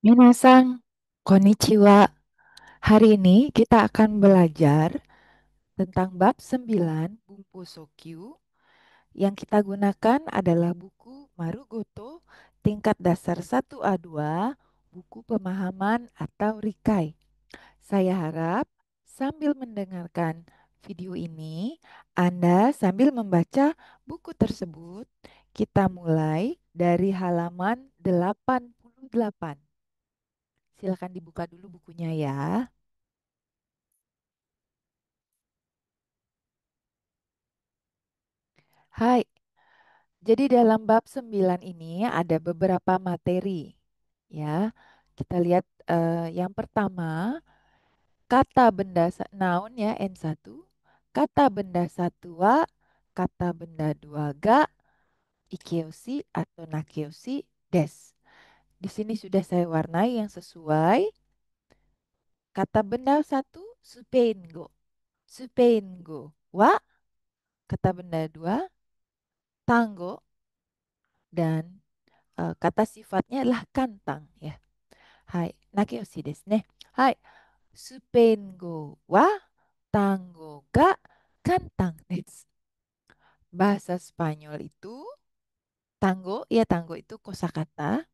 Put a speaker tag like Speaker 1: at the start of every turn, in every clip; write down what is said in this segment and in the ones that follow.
Speaker 1: Minasang, konnichiwa. Hari ini kita akan belajar tentang bab 9 Bumpu Sokyu. Yang kita gunakan adalah buku Marugoto tingkat dasar 1A2, buku pemahaman atau Rikai. Saya harap sambil mendengarkan video ini, Anda sambil membaca buku tersebut. Kita mulai dari halaman 88. Silakan dibuka dulu bukunya ya. Hai, jadi dalam bab 9 ini ada beberapa materi. Ya, kita lihat yang pertama, kata benda noun ya N1, kata benda satu wa, kata benda dua ga, ikeushi atau nakeushi des. Di sini sudah saya warnai yang sesuai. Kata benda satu, supengo. Supengo wa, kata benda dua, tango, dan kata sifatnya adalah kantang ya. Hai, nakeyoshi desu ne. Hai, supengo wa tango ga kantang desu. Bahasa Spanyol itu tango, ya tango itu kosakata.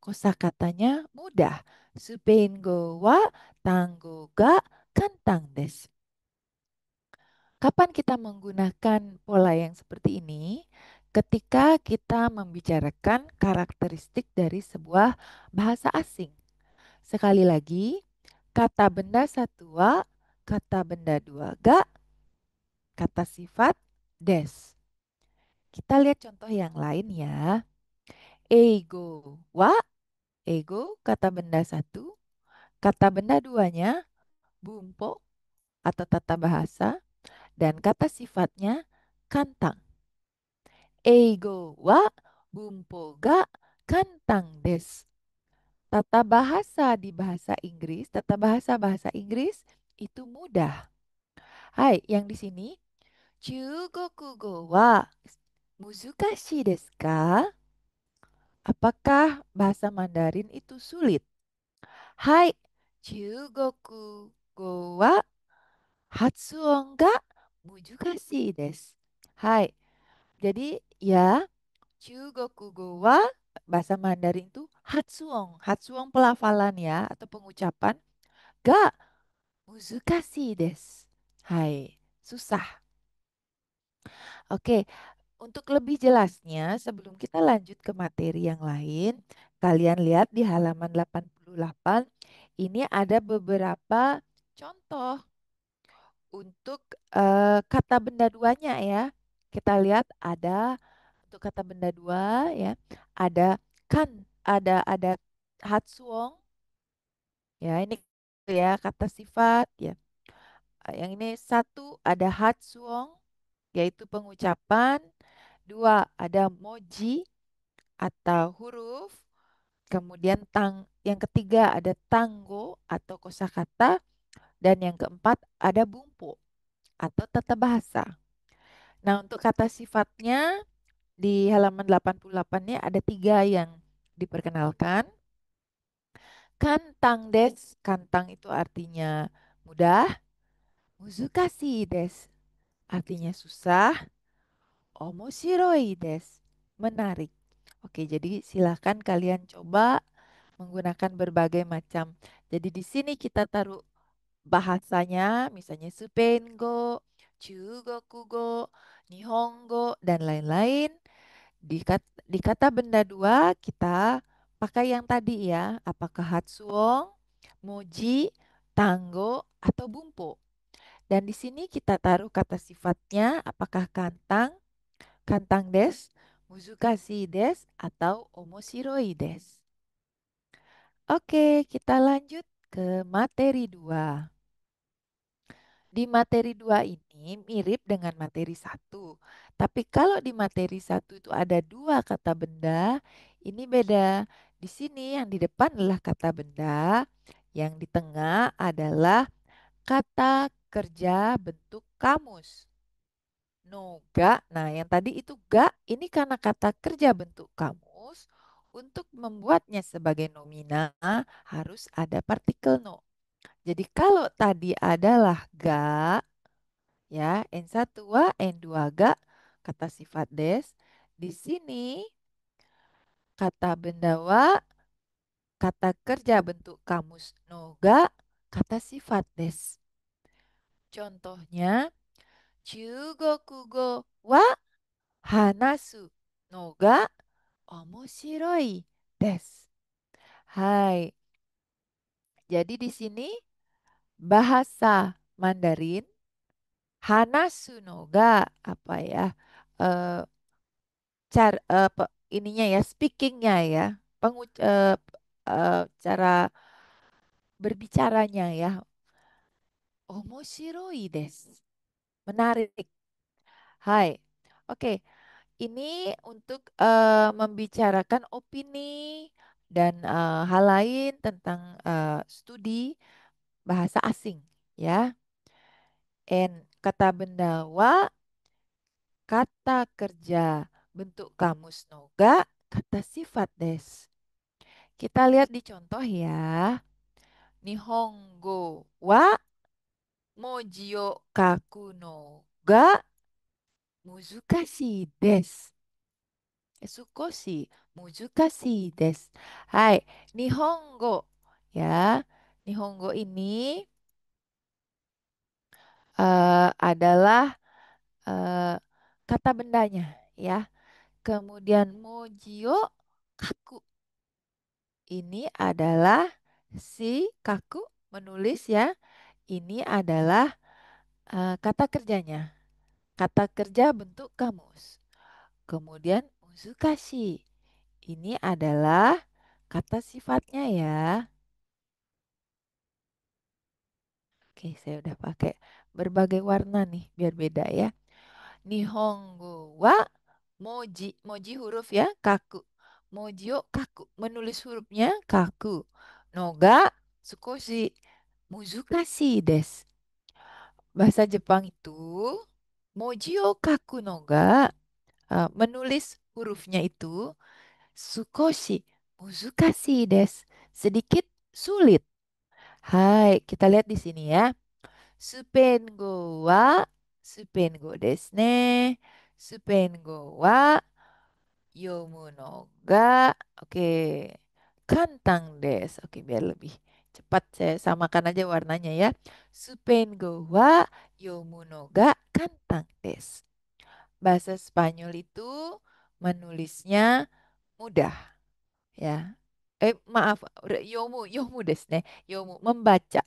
Speaker 1: Kosakatanya mudah. Supengo wa tango ga kantang desu. Kapan kita menggunakan pola yang seperti ini? Ketika kita membicarakan karakteristik dari sebuah bahasa asing. Sekali lagi, kata benda satu wa, kata benda dua ga, kata sifat des. Kita lihat contoh yang lain ya. Ego wa, ego kata benda satu, kata benda duanya bumpo atau tata bahasa, dan kata sifatnya kantang. Eigo wa bumpo ga kantang des. Tata bahasa di bahasa Inggris, tata bahasa Inggris itu mudah. Hai, yang di sini, Chugokugo wa muzukashii desu ka? Apakah bahasa Mandarin itu sulit? Hai, Chugokugo wa hatsuon ga muzukashii desu. Hai, jadi ya, Chugokugo wa bahasa Mandarin itu hatsuon. Hatsuon pelafalan ya atau pengucapan. Ga muzukashii desu. Hai, susah. Oke, untuk lebih jelasnya sebelum kita lanjut ke materi yang lain, kalian lihat di halaman 88 ini ada beberapa contoh untuk kata benda duanya ya. Kita lihat ada untuk kata benda dua ya, ada kan, ada hatsuong ya, ini ya kata sifat ya. Yang ini satu ada hatsuong yaitu pengucapan, dua ada moji atau huruf, kemudian yang ketiga ada tanggo atau kosakata, dan yang keempat ada bumpu atau tata bahasa. Nah, untuk kata sifatnya di halaman 88-nya ada tiga yang diperkenalkan. Kantang des, kantang itu artinya mudah. Muzukashi des, artinya susah. Omoshiroi des, menarik. Oke, jadi silahkan kalian coba menggunakan berbagai macam. Jadi di sini kita taruh bahasanya, misalnya Supengo, Chugokugo, Nihongo, dan lain-lain. Di kata benda dua kita pakai yang tadi ya, apakah Hatsuong, Moji, Tanggo, atau Bumpo. Dan di sini kita taruh kata sifatnya, apakah kantang, kantang des, muzukashi des, atau omoshiroi des. Oke, kita lanjut ke materi 2. Di materi 2 ini mirip dengan materi satu. Tapi kalau di materi satu itu ada dua kata benda, ini beda. Di sini yang di depan adalah kata benda, yang di tengah adalah kata kerja bentuk kamus. No, ga. Nah, yang tadi itu ga, ini karena kata kerja bentuk kamus. Untuk membuatnya sebagai nomina harus ada partikel no. Jadi kalau tadi adalah ga, ya, N1 wa, N2 ga, kata sifat des. Di sini kata benda wa, kata kerja bentuk kamus no ga, kata sifat des. Contohnya, Chugokugo wa hanasu no ga omoshiroi desu. Hai, jadi di sini bahasa Mandarin hanasu no ga apa ya? eh ininya ya, speakingnya ya, cara berbicaranya ya, omoshiroi desu. Menarik. Hai. Oke, ini untuk membicarakan opini dan hal lain tentang studi bahasa asing ya. Kata benda wa, kata kerja bentuk kamus noga, kata sifat des. Kita lihat di contoh ya. Nihongo wa moji o kaku no ga muzukashii desu. Sukoshi muzukashii desu. Hai, Nihongo ya. Nihongo ini adalah eh, kata bendanya ya. Kemudian mojio kaku ini adalah si kaku menulis ya. Ini adalah kata kerjanya. Kata kerja bentuk kamus. Kemudian muzukashi. Ini adalah kata sifatnya ya. Oke, saya udah pakai berbagai warna nih biar beda ya. Nihongo wa moji, moji huruf ya, kaku. Mojio kaku, menulis hurufnya kaku. Noga sukoshi muzukashi desu. Bahasa Jepang itu mojio kaku noga, menulis hurufnya itu sukoshi muzukashi desu. Sedikit sulit. Hai, kita lihat di sini ya. Supengo wa supengo desu ne. Supengo wa yomu no ga. Oke. Kantang desu. Oke, biar lebih cepat saya samakan aja warnanya ya. Supengo wa yomu no ga kantang desu. Bahasa Spanyol itu menulisnya mudah ya. Maaf, yomu desu ne. Yomu membaca.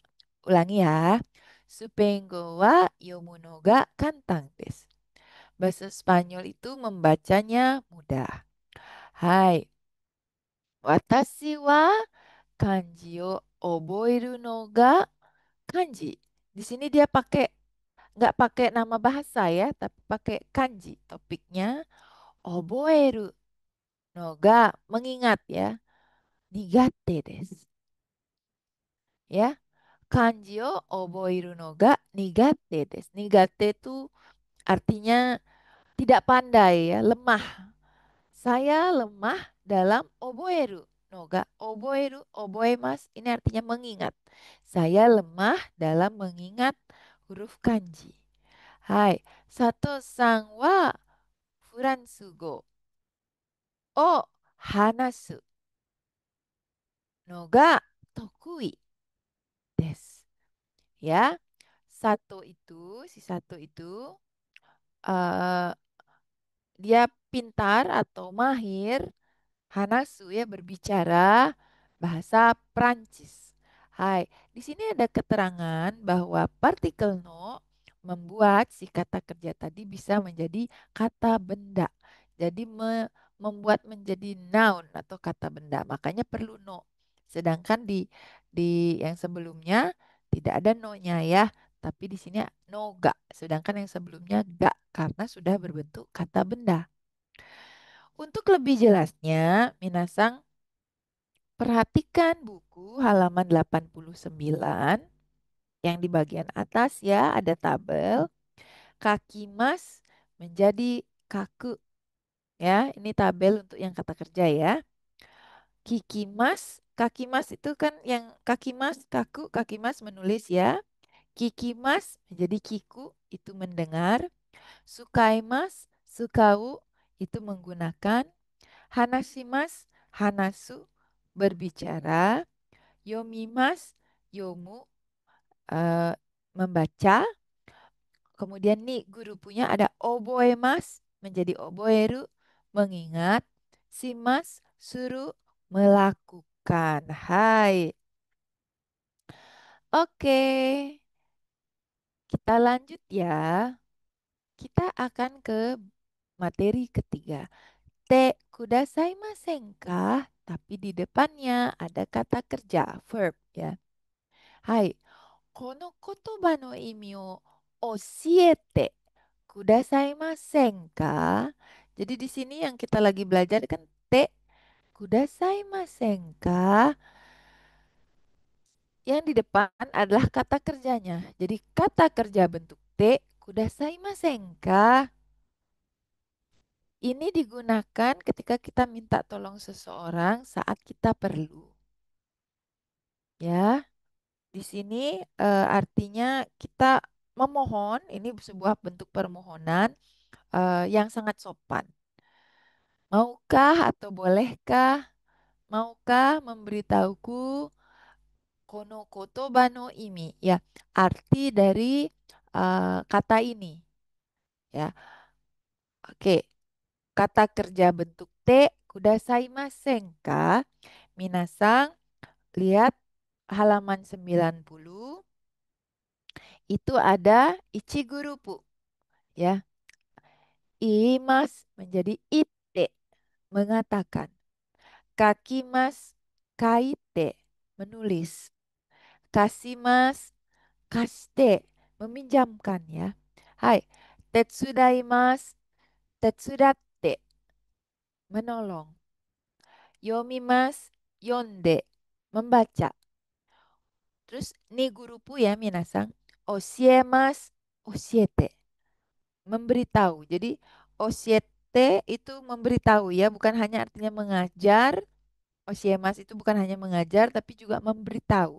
Speaker 1: Ulangi ya. Supengo wa yomu no ga kantang desu. Bahasa Spanyol itu membacanya mudah. Hai, watashi wa kanji o oboeru no ga kanji. Di sini dia nggak pakai nama bahasa ya, tapi pakai kanji. Topiknya oboeru no ga mengingat ya. Nigate desu. Ya, kanji o oboeru no ga nigate desu. Nigate itu artinya tidak pandai ya, lemah. Saya lemah dalam oboeru. Noga, oboeru, oboemas, ini artinya mengingat. Saya lemah dalam mengingat huruf kanji. Hai, Sato sang wa furansugo o hanasu no ga tokui desu. Ya, si satu itu eh, dia pintar atau mahir Hanasu ya berbicara bahasa Prancis. Hai, di sini ada keterangan bahwa partikel no membuat si kata kerja tadi bisa menjadi kata benda. Jadi membuat menjadi noun atau kata benda. Makanya perlu no. Sedangkan di yang sebelumnya tidak ada no-nya ya. Tapi di sini no ga. Sedangkan yang sebelumnya ga karena sudah berbentuk kata benda. Untuk lebih jelasnya, Minasang perhatikan buku halaman 89 yang di bagian atas ya ada tabel kaki mas menjadi kaku ya. Ini tabel untuk yang kata kerja ya. Kaki mas itu kan yang kaki mas menulis ya. Kiki mas menjadi kiku itu mendengar. Sukai mas, sukau itu menggunakan. Hanashimas, hanasu berbicara. Yomimas, yomu eh, membaca. Kemudian nih guru punya ada oboemas menjadi oboeru mengingat. Simas, suruh melakukan. Hai. Oke, kita lanjut ya. Kita akan ke materi ketiga. Te kudasaimasen ka? Tapi di depannya ada kata kerja, verb ya. Hai, kono kotoba no imi o osiete kudasaimasen ka? Jadi di sini yang kita lagi belajar kan te kudasaimasen ka? Yang di depan adalah kata kerjanya. Jadi kata kerja bentuk te kudasaimasen ka? Ini digunakan ketika kita minta tolong seseorang saat kita perlu. Ya, di sini artinya kita memohon, ini sebuah bentuk permohonan yang sangat sopan. Maukah atau bolehkah? Maukah memberitahuku kono kotoba no imi? Ya, arti dari kata ini. Ya, oke. Kata kerja bentuk te kudasaimasen ka? Minasang, lihat halaman 90 itu ada ichigurupu ya. Imas menjadi ite mengatakan. Kakimas kaite menulis. Kasimas kaste meminjamkan ya. Hai, tetsudaimas tetsudatte menolong. Yomimas yonde membaca. Terus ni gurupu ya minasang. Osiemas osiete memberitahu. Jadi osiete itu memberitahu ya, bukan hanya artinya mengajar. Osiemas itu bukan hanya mengajar tapi juga memberitahu.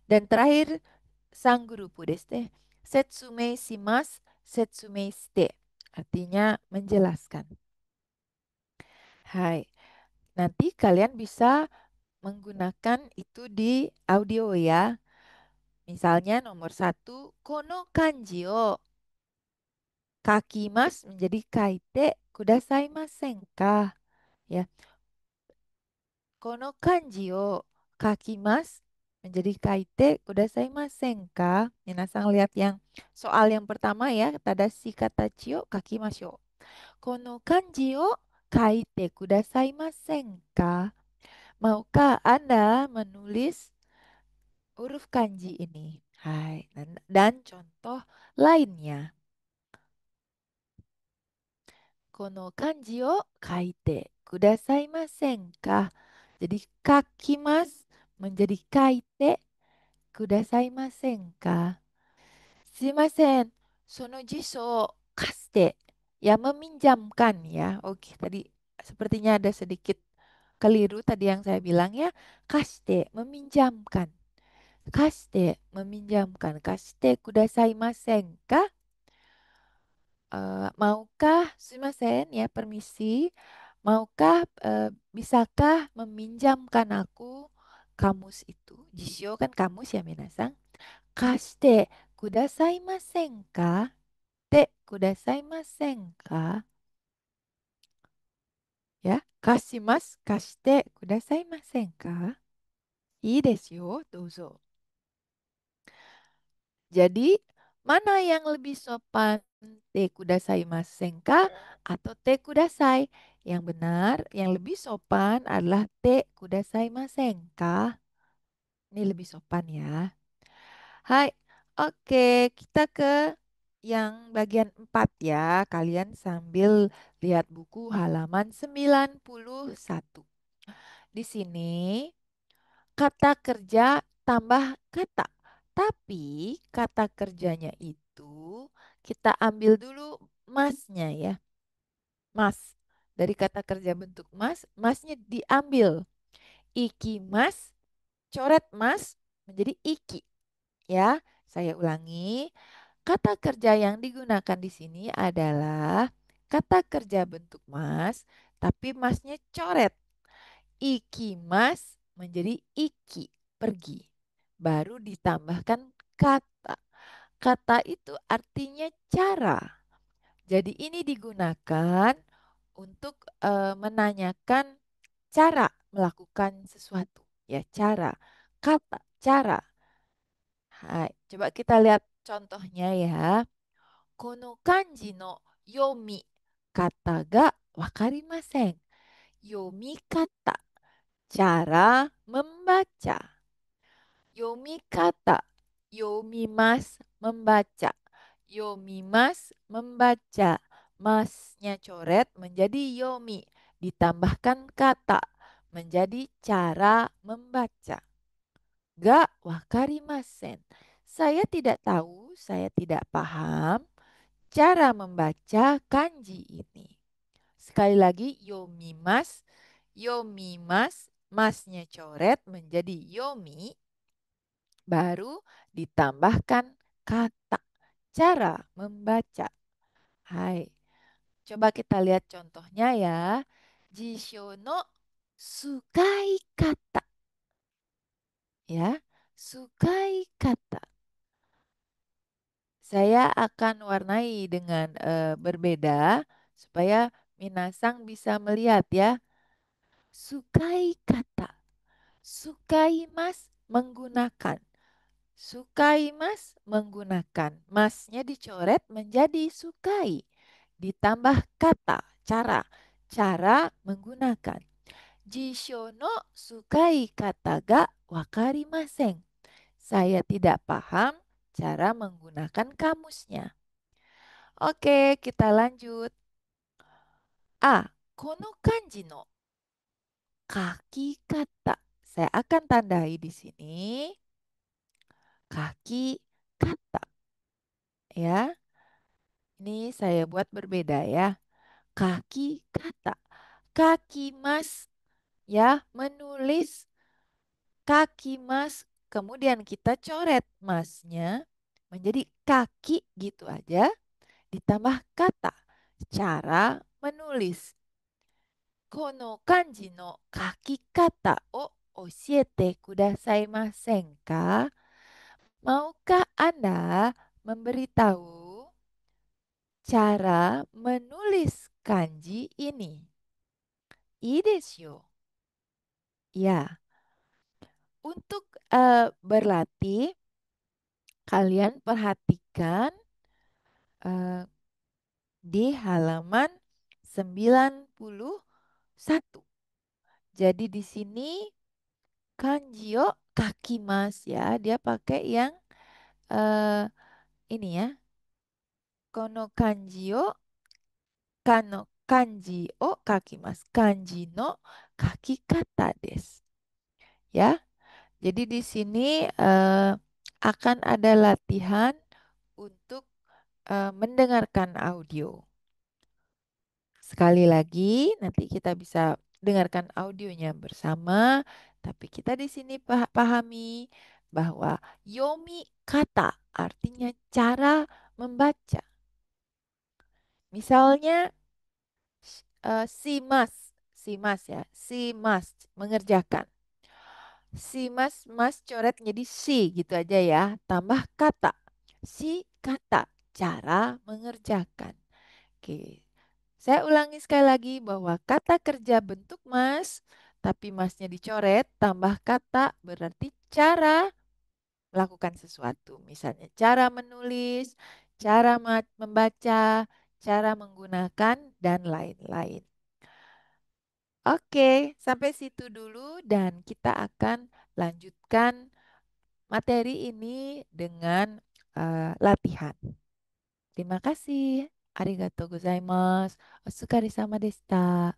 Speaker 1: Dan terakhir sang gurupu deste. Setsume shimas, setsume shite. Artinya menjelaskan. Hai, nanti kalian bisa menggunakan itu di audio ya. Misalnya nomor satu, kono kanji o kakimas menjadi kaite kudasaimasen ka? Ya, kono kanji o kakimas menjadi kaite kudasaimasen ka? Minasang lihat yang soal yang pertama ya, tadashi katachi o kakimasho. Kono kanji o kaite kudasaimasen ka? Maukah Anda menulis huruf kanji ini? Hai, dan contoh lainnya. Kono kanji o kaite kudasaimasen ka? Jadi kakimas menjadi kaite kudasaimasen ka? Sumimasen, sono jiso kaste. Ya meminjamkan ya. Oke, tadi sepertinya ada sedikit keliru tadi yang saya bilang ya. Kaste, meminjamkan. Kaste, meminjamkan. Kaste kudasaimasen ka? Maukah, sumimasen ya, permisi. Maukah, bisakah meminjamkan aku kamus itu? Jisyo kan kamus ya, minasang. Kashite kudasaimasen ka? Te kudasaimasen ka? Ya, kashimasu, kashite kudasaimasen ka? Ii desu yo, douzo. Jadi, mana yang lebih sopan? Te kudasaimasen ka atau te kudasai? Yang benar, yang lebih sopan adalah te kudasaimasen ka. Ini lebih sopan ya. Hai, oke, kita ke yang bagian 4 ya. Kalian sambil lihat buku halaman 91. Di sini kata kerja tambah kata. Tapi kata kerjanya itu kita ambil dulu masnya ya. Mas. Dari kata kerja bentuk mas, masnya diambil. Ikimas, coret mas menjadi iki. Ya, saya ulangi. Kata kerja yang digunakan di sini adalah kata kerja bentuk mas, tapi masnya coret. Ikimas menjadi iki, pergi. Baru ditambahkan kata. Kata itu artinya cara. Jadi ini digunakan untuk menanyakan cara melakukan sesuatu. Ya, cara. Kata, cara. Hai, coba kita lihat contohnya ya. Kono kanji no yomi kata ga wakarimasen. Yomi kata, cara membaca. Yomi kata, yomimas, membaca. Yomimas, membaca. Masnya coret menjadi yomi. Ditambahkan kata menjadi cara membaca. Ga wakarimasen. Saya tidak tahu, saya tidak paham cara membaca kanji ini. Sekali lagi, yomimas, yomimas, masnya coret menjadi yomi, baru ditambahkan kata, cara membaca. Hai, coba kita lihat contohnya ya. Jisho no sukai kata. Ya, sukai kata. Saya akan warnai dengan berbeda supaya Minasang bisa melihat ya. Sukai kata. Sukai mas menggunakan. Sukai mas menggunakan. Masnya dicoret menjadi sukai. Ditambah kata, cara. Cara menggunakan. Jisho no sukai kata ga wakarimasen. Saya tidak paham cara menggunakan kamusnya. Oke, kita lanjut. A. Kono kanji no kaki kata. Saya akan tandai di sini. Kaki kata. Ya, ini saya buat berbeda ya. Kaki kata. Kaki mas ya, menulis kaki mas. Kemudian kita coret masnya menjadi kaki gitu aja. Ditambah kata. Cara menulis. Kono kanji no kakikata o oshiete kudasaimasen ka? Maukah Anda memberitahu cara menulis kanji ini? Ii desu yo. Ya, untuk berlatih, kalian perhatikan eh, di halaman 91. Jadi di sini kanjio kakimas ya, dia pakai yang eh, ini ya. Kono kanjio kano kanji o kakimasu. Kanji no kakikata desu. Ya. Jadi di sini akan ada latihan untuk mendengarkan audio. Sekali lagi, nanti kita bisa dengarkan audionya bersama, tapi kita di sini pahami bahwa yomi kata artinya cara membaca. Misalnya si mas ya, si mas mengerjakan. Si mas coret jadi si gitu aja ya, tambah kata. Si kata cara mengerjakan. Oke. Saya ulangi sekali lagi bahwa kata kerja bentuk mas, tapi masnya dicoret, tambah kata berarti cara melakukan sesuatu. Misalnya cara menulis, cara membaca, cara menggunakan, dan lain-lain. Oke, sampai situ dulu dan kita akan lanjutkan materi ini dengan latihan. Terima kasih. Arigatou gozaimasu. Otsukare sama deshita.